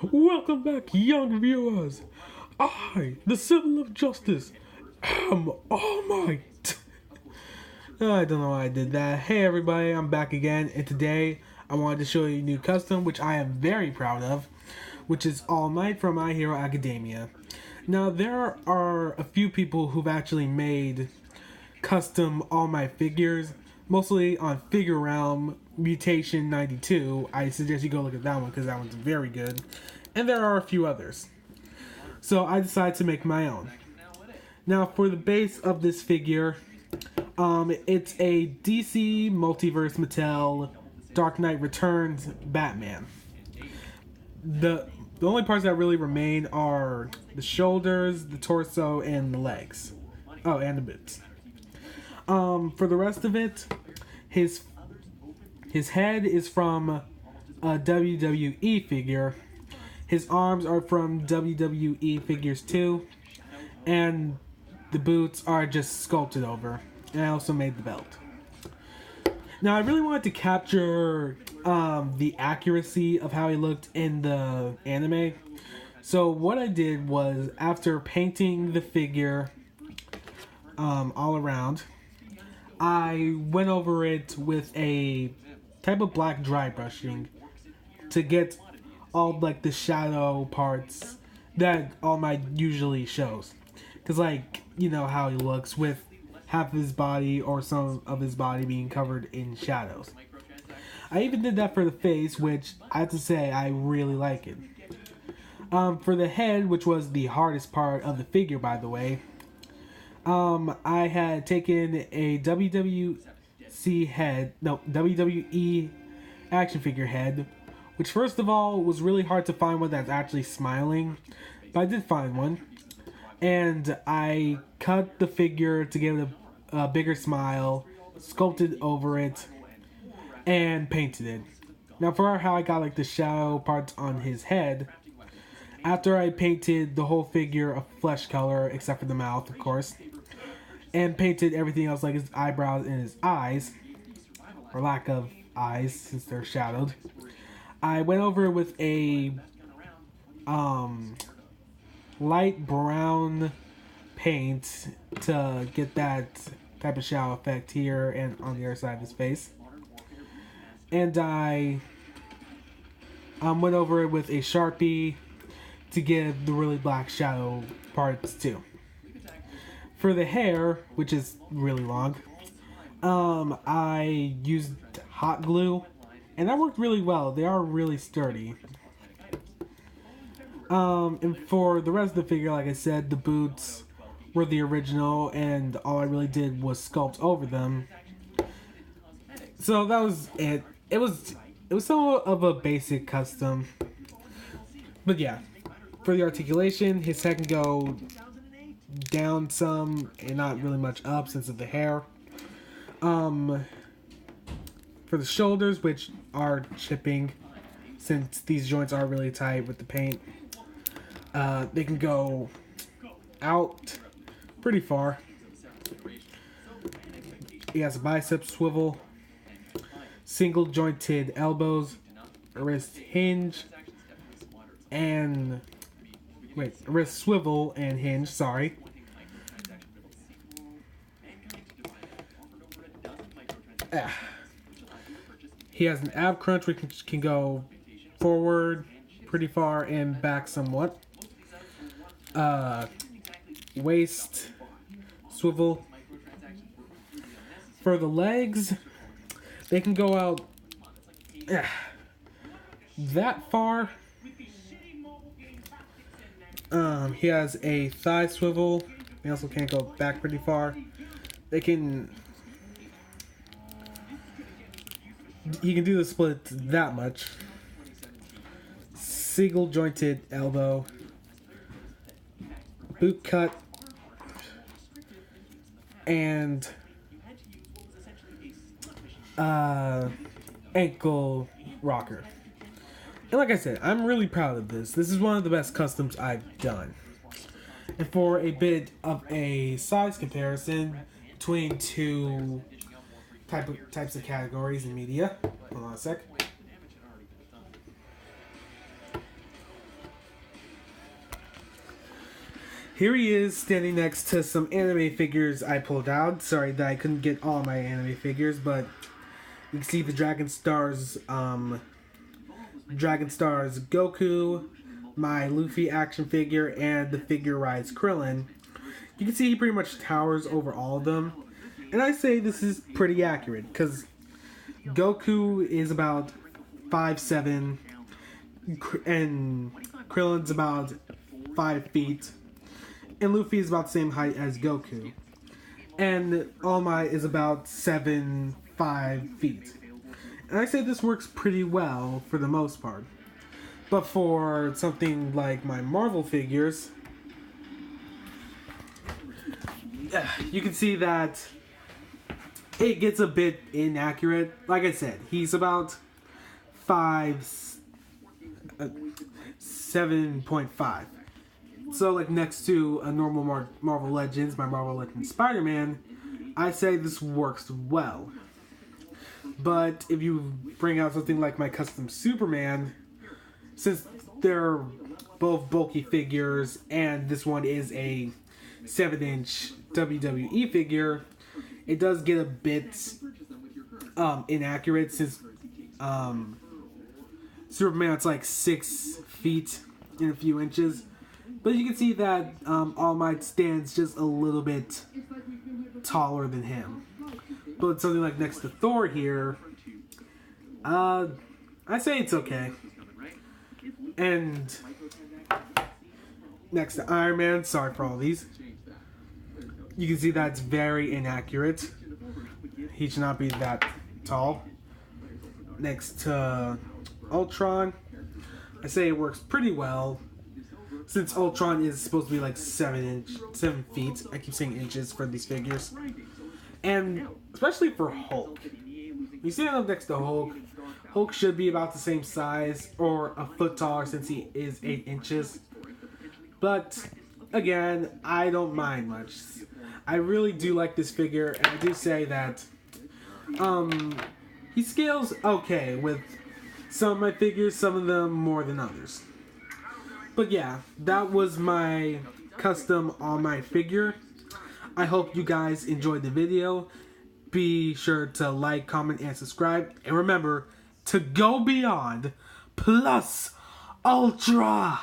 Welcome back, young viewers. I, the symbol of justice, am All Might. I don't know why I did that. Hey everybody, I'm back again, and today I wanted to show you a new custom, which I am very proud of, which is All Might from My Hero Academia. Now, there are a few people who've actually made custom All Might figures, mostly on Figure Realm Mutation 92. I suggest you go look at that one because that one's very good. And there are a few others. So I decided to make my own. Now, for the base of this figure, it's a DC Multiverse Mattel Dark Knight Returns Batman. The only parts that really remain are the shoulders, the torso, and the legs. Oh, and the boots. For the rest of it, his head is from a WWE figure. His arms are from WWE figures too, and the boots are just sculpted over. And I also made the belt. Now, I really wanted to capture the accuracy of how he looked in the anime. So what I did was, after painting the figure all around, I went over it with a type of black dry brushing to get all like the shadow parts that All Might usually shows. Because, like, you know how he looks with half of his body or some of his body being covered in shadows. I even did that for the face, which I have to say I really like it. For the head, which was the hardest part of the figure, by the way, I had taken a WWE action figure head, which first of all was really hard to find one that's actually smiling, but I did find one. And I cut the figure to give it a bigger smile, sculpted over it, and painted it. Now, for how I got like the shadow parts on his head, after I painted the whole figure a flesh color, except for the mouth, of course, and painted everything else like his eyebrows and his eyes, or lack of eyes since they're shadowed, I went over it with a light brown paint to get that type of shadow effect here and on the other side of his face. And I went over it with a Sharpie to give the really black shadow parts too. For the hair, which is really long, I used hot glue, and that worked really well. They are really sturdy. And for the rest of the figure, like I said, the boots were the original, and all I really did was sculpt over them. So that was it. It was somewhat of a basic custom. But yeah, for the articulation, his head can go down some and not really much up since of the hair. For the shoulders, which are chipping since these joints are really tight with the paint, they can go out pretty far. He has a bicep swivel, single jointed elbows, a wrist hinge, and wrist swivel and hinge, sorry. He has an ab crunch which can go forward pretty far and back somewhat. Waist swivel. For the legs, they can go out that far. He has a thigh swivel. They also can't go back pretty far. He can do the split that much. Single jointed elbow. Boot cut. And ankle rocker. And like I said, I'm really proud of this. This is one of the best customs I've done. And for a bit of a size comparison between two types of categories in media. Hold on a sec. Here he is standing next to some anime figures I pulled out. Sorry that I couldn't get all my anime figures, but you can see the Dragon Stars Goku, my Luffy action figure, and the figure rides Krillin. You can see he pretty much towers over all of them. And I say this is pretty accurate, because Goku is about 5'7", and Krillin's about 5 feet, and Luffy is about the same height as Goku. And All Might is about 5 feet. And I say this works pretty well for the most part. But for something like my Marvel figures, you can see that it gets a bit inaccurate. Like I said, he's about 7.5. So like next to a normal Marvel Legends, my Marvel Legends Spider-Man, I say this works well. But if you bring out something like my custom Superman, since they're both bulky figures and this one is a 7-inch WWE figure, it does get a bit inaccurate, since Superman's like 6 feet and a few inches. But you can see that All Might stands just a little bit taller than him. But something like next to Thor here, I say it's okay. And next to Iron Man, sorry for all these, you can see that's very inaccurate. He should not be that tall. Next to Ultron, I say it works pretty well, since Ultron is supposed to be like 7 feet. I keep saying inches for these figures. And especially for Hulk. You see him up next to Hulk. Hulk should be about the same size, or a foot taller, since he is 8 inches. But again, I don't mind much. I really do like this figure, and I do say that he scales okay with some of my figures, some of them more than others. But yeah, that was my custom All Might figure. I hope you guys enjoyed the video. Be sure to like, comment, and subscribe. And remember to go beyond plus ultra.